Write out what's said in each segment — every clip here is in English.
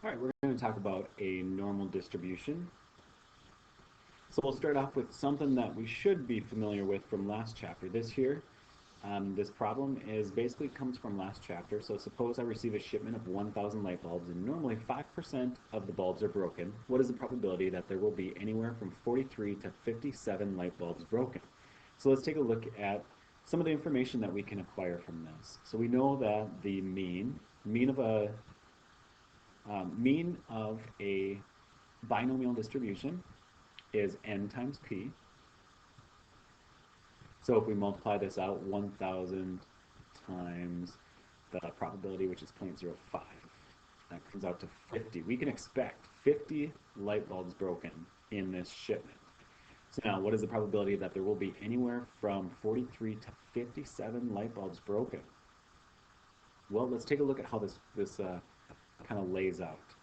All right, we're going to talk about a normal distribution. So we'll start off with something that we should be familiar with from last chapter. This problem is basically comes from last chapter. So suppose I receive a shipment of 1,000 light bulbs and normally 5% of the bulbs are broken. What is the probability that there will be anywhere from 43 to 57 light bulbs broken? So let's take a look at some of the information that we can acquire from this. So we know that the mean of a binomial distribution is n times p. So if we multiply this out, 1,000 times the probability, which is 0.05, that comes out to 50. We can expect 50 light bulbs broken in this shipment. So now, what is the probability that there will be anywhere from 43 to 57 light bulbs broken? Well, let's take a look at how this kind of lays out.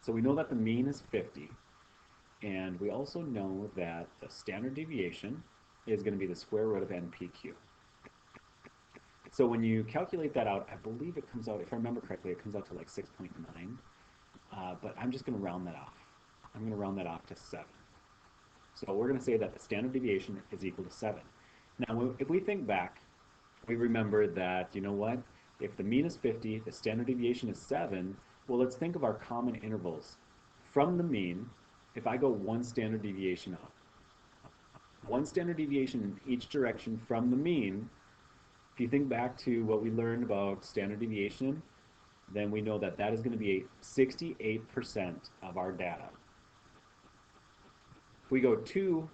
So we know that the mean is 50, and we also know that the standard deviation is going to be the square root of NPQ. So when you calculate that out, I believe it comes out, if I remember correctly, it comes out to like 6.9, but I'm just going to round that off. I'm going to round that off to 7. So we're going to say that the standard deviation is equal to 7. Now, if we think back, we remember that, you know what? If the mean is 50, the standard deviation is 7, well, let's think of our common intervals. From the mean, if I go one standard deviation out, one standard deviation in each direction from the mean, if you think back to what we learned about standard deviation, then we know that that is going to be 68% of our data. If we go two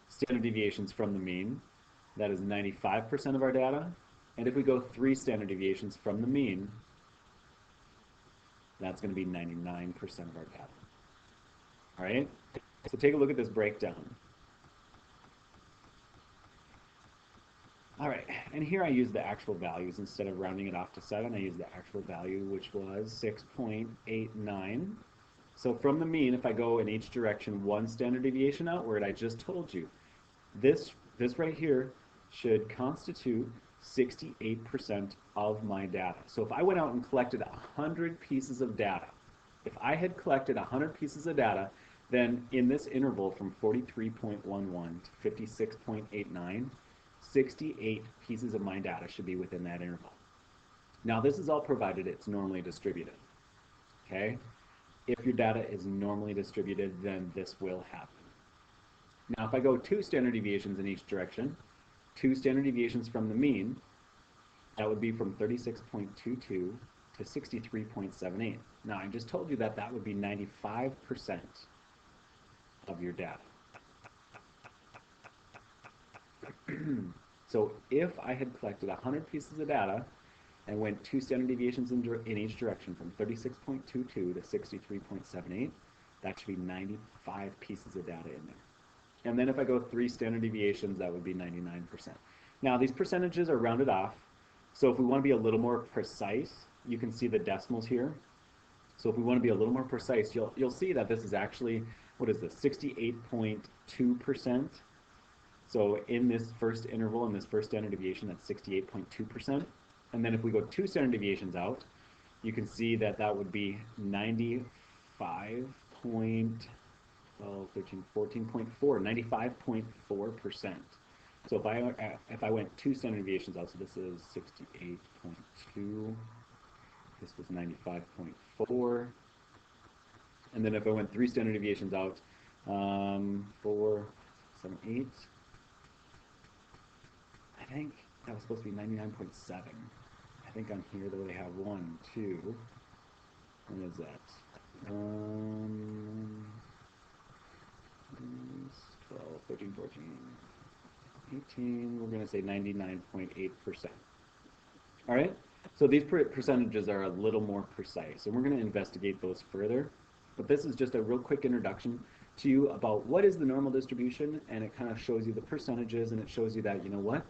standard deviations from the mean, that is 95% of our data. And if we go 3 standard deviations from the mean, that's going to be 99% of our data. All right? So take a look at this breakdown. All right, and here I use the actual values. Instead of rounding it off to 7, I use the actual value, which was 6.89. So from the mean, if I go in each direction one standard deviation outward, I just told you, this right here should constitute 68% of my data. So if I went out and collected 100 pieces of data, if I had collected 100 pieces of data, then in this interval from 43.11 to 56.89, 68 pieces of my data should be within that interval. Now this is all provided it's normally distributed, okay? If your data is normally distributed, then this will happen. Now if I go 2 standard deviations in each direction, 2 standard deviations from the mean, that would be from 36.22 to 63.78. Now I just told you that that would be 95% of your data. So if I had collected 100 pieces of data and went 2 standard deviations in each direction from 36.22 to 63.78, that should be 95 pieces of data in there. And then if I go 3 standard deviations, that would be 99%. Now these percentages are rounded off, so if we want to be a little more precise, you can see the decimals here. So if we want to be a little more precise, you'll see that this is actually, what is this, 68.2%. So in this first interval, in this first standard deviation, that's 68.2%. And then if we go 2 standard deviations out, you can see that that would be 95 point, 12, 13, 14.4, 95.4%. So if I went 2 standard deviations out, so this is 68.2, this was 95.4, and then if I went 3 standard deviations out, 4, 7, 8, I think that was supposed to be 99.7. I think on here though they have 1, 2. What is that? 12, 13, 14, 18. We're going to say 99.8%. All right? So these percentages are a little more precise, and we're going to investigate those further. But this is just a real quick introduction to you about what is the normal distribution, and it kind of shows you the percentages, and it shows you that, you know what?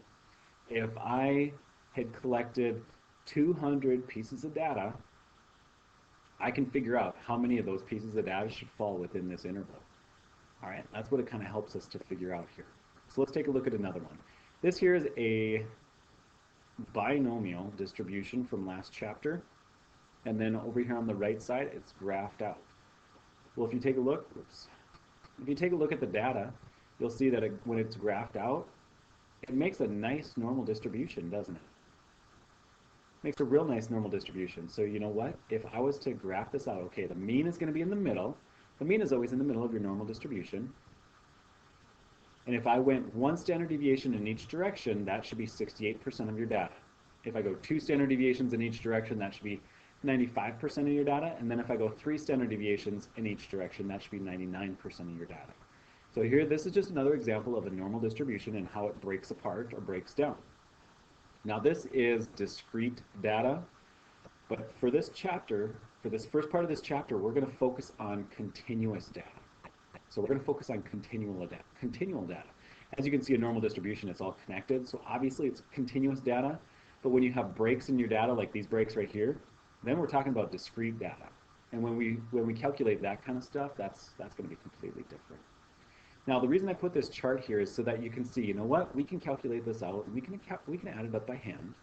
If I had collected 200 pieces of data, I can figure out how many of those pieces of data should fall within this interval. All right, that's what it kind of helps us to figure out here. So let's take a look at another one. This here is a binomial distribution from last chapter. and then over here on the right side, it's graphed out. Well, if you take a look, oops, if you take a look at the data, you'll see that when it's graphed out, it makes a nice normal distribution, doesn't it? Makes a real nice normal distribution. So you know what? If I was to graph this out, okay, the mean is going to be in the middle. The mean is always in the middle of your normal distribution. And if I went one standard deviation in each direction, that should be 68% of your data. If I go two standard deviations in each direction, that should be 95% of your data. And then if I go three standard deviations in each direction, that should be 99% of your data. So here, this is just another example of a normal distribution and how it breaks apart or breaks down. Now this is discrete data, but for this chapter, for this first part of this chapter, we're going to focus on continuous data. So we're going to focus on continual data. As you can see, a normal distribution, it's all connected. So obviously it's continuous data, but when you have breaks in your data, like these breaks right here, then we're talking about discrete data. And when we calculate that kind of stuff, that's going to be completely different. Now the reason I put this chart here is so that you can see, you know what, we can calculate this out, and we can add it up by hand.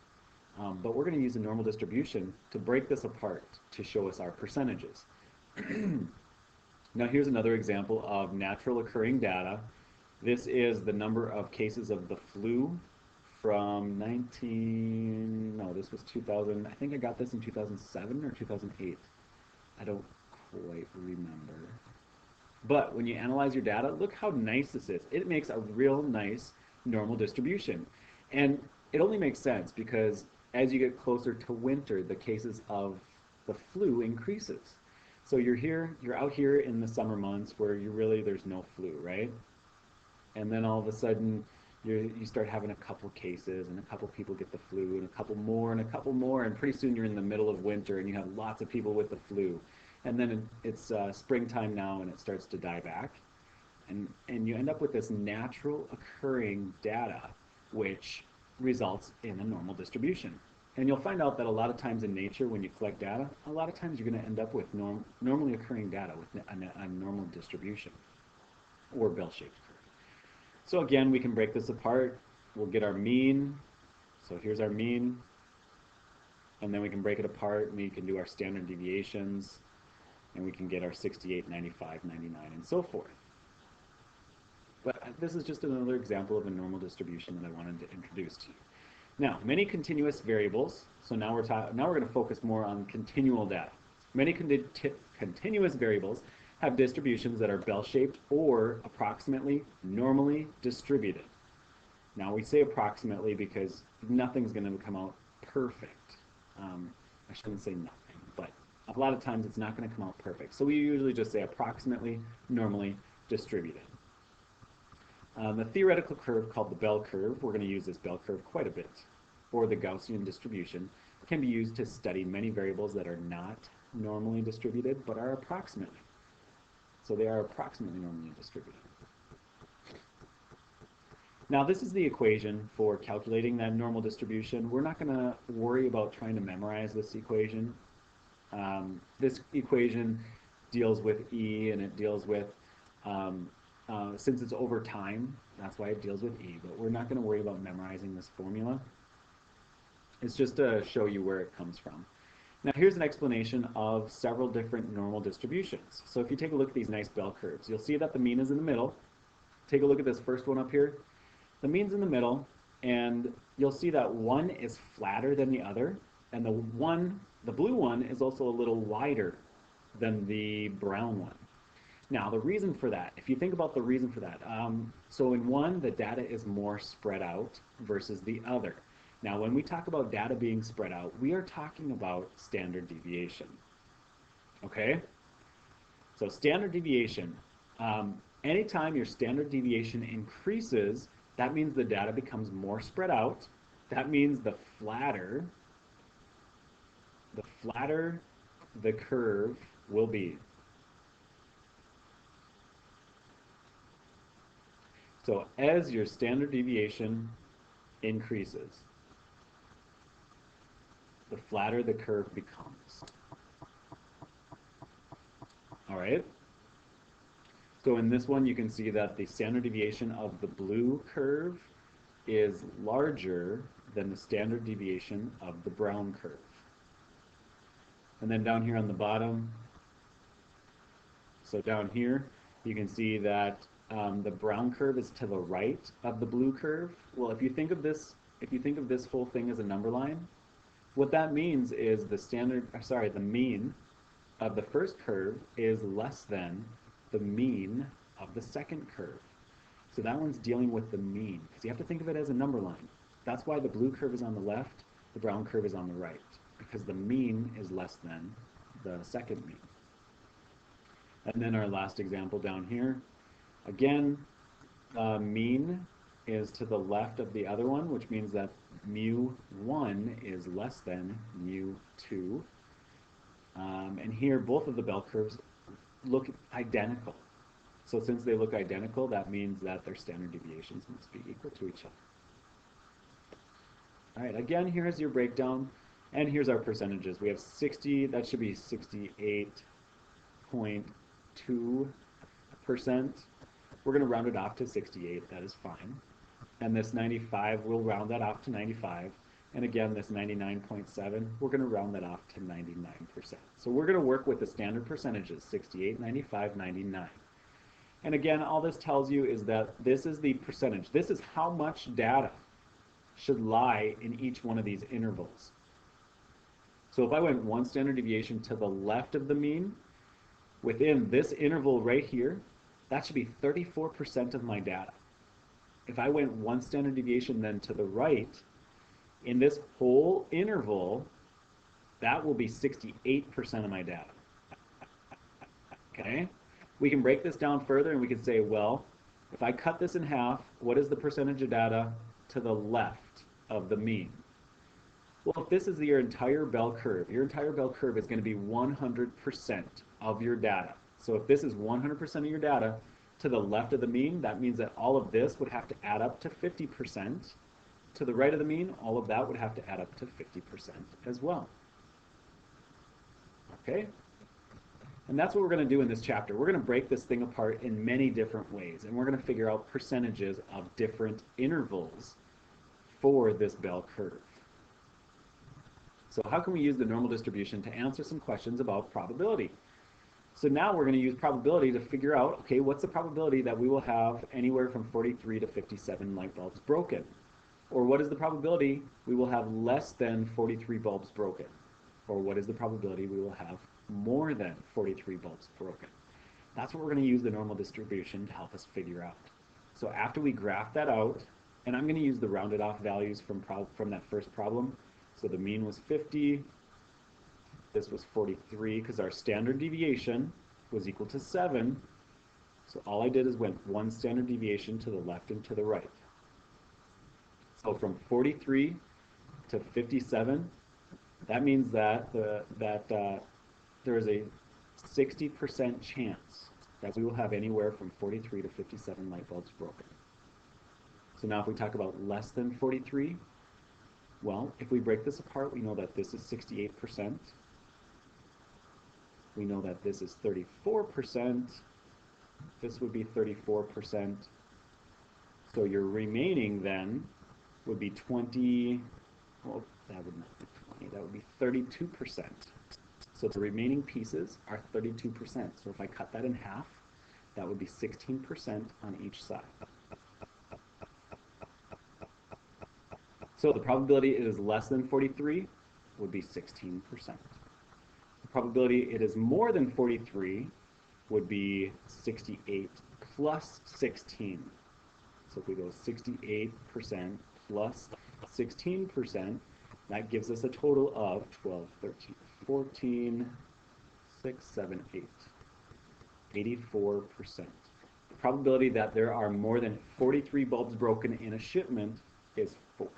But we're going to use a normal distribution to break this apart to show us our percentages. Now here's another example of natural occurring data. This is the number of cases of the flu from this was 2000, I think I got this in 2007 or 2008. I don't quite remember. But when you analyze your data, look how nice this is. It makes a real nice normal distribution. And it only makes sense because as you get closer to winter, the cases of the flu increases. So you're out here in the summer months where there's no flu, right? And then all of a sudden you start having a couple cases and a couple people get the flu and a couple more and a couple more, and pretty soon you're in the middle of winter and you have lots of people with the flu. And then it's springtime now and it starts to die back. And you end up with this natural occurring data, which results in a normal distribution. And you'll find out that a lot of times in nature, when you collect data, a lot of times you're going to end up with normally occurring data with a normal distribution or bell-shaped curve. So again, we can break this apart. We'll get our mean. So here's our mean. And then we can break it apart and we can do our standard deviations. And we can get our 68, 95, 99, and so forth. But this is just another example of a normal distribution that I wanted to introduce to you. Now, many continuous variables. So now we're going to focus more on continual data. Many continuous variables have distributions that are bell-shaped or approximately normally distributed. Now we say approximately because nothing's going to come out perfect. I shouldn't say nothing, but a lot of times it's not going to come out perfect. So we usually just say approximately normally distributed. The theoretical curve called the bell curve, we're going to use this bell curve quite a bit, or the Gaussian distribution, can be used to study many variables that are not normally distributed but are approximately. So they are approximately normally distributed. Now this is the equation for calculating that normal distribution. We're not going to worry about trying to memorize this equation. This equation deals with E, and it deals with since it's over time, that's why it deals with E, but we're not going to worry about memorizing this formula. It's just to show you where it comes from. Now here's an explanation of several different normal distributions. So if you take a look at these nice bell curves, you'll see that the mean is in the middle. Take a look at this first one up here. The mean's in the middle, and you'll see that one is flatter than the other, and the blue one is also a little wider than the brown one. Now, the reason for that, if you think about the reason for that, so in one, the data is more spread out versus the other. Now, when we talk about data being spread out, we are talking about standard deviation. Okay? So standard deviation, anytime your standard deviation increases, that means the data becomes more spread out. That means the flatter the curve will be. So as your standard deviation increases, the flatter the curve becomes. All right? So in this one, you can see that the standard deviation of the blue curve is larger than the standard deviation of the brown curve. And then down here on the bottom, so down here, you can see that the brown curve is to the right of the blue curve. Well, if you think of this whole thing as a number line, what that means is the mean of the first curve is less than the mean of the second curve. So that one's dealing with the mean, because you have to think of it as a number line. That's why the blue curve is on the left, the brown curve is on the right, because the mean is less than the second mean. And then our last example down here, again, mean is to the left of the other one, which means that mu1 is less than mu2. And here, both of the bell curves look identical. So since they look identical, that means that their standard deviations must be equal to each other. All right, again, here's your breakdown, and here's our percentages. We have 60, that should be 68.2%. We're going to round it off to 68, that is fine. And this 95, we'll round that off to 95. And again, this 99.7, we're going to round that off to 99%. So we're going to work with the standard percentages, 68, 95, 99. And again, all this tells you is that this is the percentage. This is how much data should lie in each one of these intervals. So if I went one standard deviation to the left of the mean, within this interval right here, that should be 34% of my data. If I went one standard deviation then to the right, in this whole interval, that will be 68% of my data. Okay? We can break this down further and we can say, well, if I cut this in half, what is the percentage of data to the left of the mean? Well, if this is your entire bell curve is going to be 100% of your data. So if this is 100% of your data to the left of the mean, that means that all of this would have to add up to 50%. To the right of the mean, all of that would have to add up to 50% as well. Okay? And that's what we're going to do in this chapter. We're going to break this thing apart in many different ways, and we're going to figure out percentages of different intervals for this bell curve. So how can we use the normal distribution to answer some questions about probability? So now we're going to use probability to figure out, okay, what's the probability that we will have anywhere from 43 to 57 light bulbs broken? Or what is the probability we will have less than 43 bulbs broken? Or what is the probability we will have more than 43 bulbs broken? That's what we're going to use the normal distribution to help us figure out. So after we graph that out, and I'm going to use the rounded off values from that first problem. So the mean was 50, this was 43, because our standard deviation was equal to 7. So all I did is went one standard deviation to the left and to the right. So from 43 to 57, that means that there is a 60% chance that we will have anywhere from 43 to 57 light bulbs broken. So now if we talk about less than 43, well, if we break this apart, we know that this is 68%. We know that this is 34%. This would be 34%. So your remaining then would be 20, well, that would not be 20, that would be 32%. So the remaining pieces are 32%. So if I cut that in half, that would be 16% on each side. So the probability it is less than 43 would be 16%. The probability it is more than 43 would be 68 plus 16. So if we go 68% plus 16%, that gives us a total of 12, 13, 14, 6, 7, 8. 84%. The probability that there are more than 43 bulbs broken in a shipment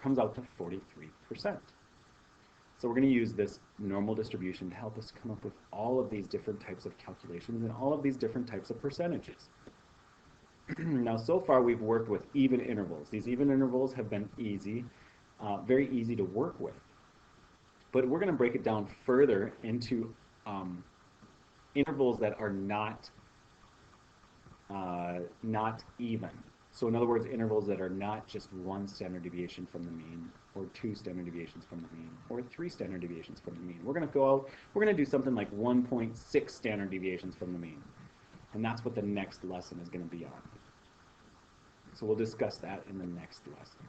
comes out to 43%. So we're going to use this normal distribution to help us come up with all of these different types of calculations and all of these different types of percentages. Now, so far we've worked with even intervals. These even intervals have been easy, very easy to work with. But we're going to break it down further into intervals that are not even. So in other words, intervals that are not just one standard deviation from the mean, or 2 standard deviations from the mean, or 3 standard deviations from the mean. We're going to go out, we're going to do something like 1.6 standard deviations from the mean. And that's what the next lesson is going to be on. So we'll discuss that in the next lesson.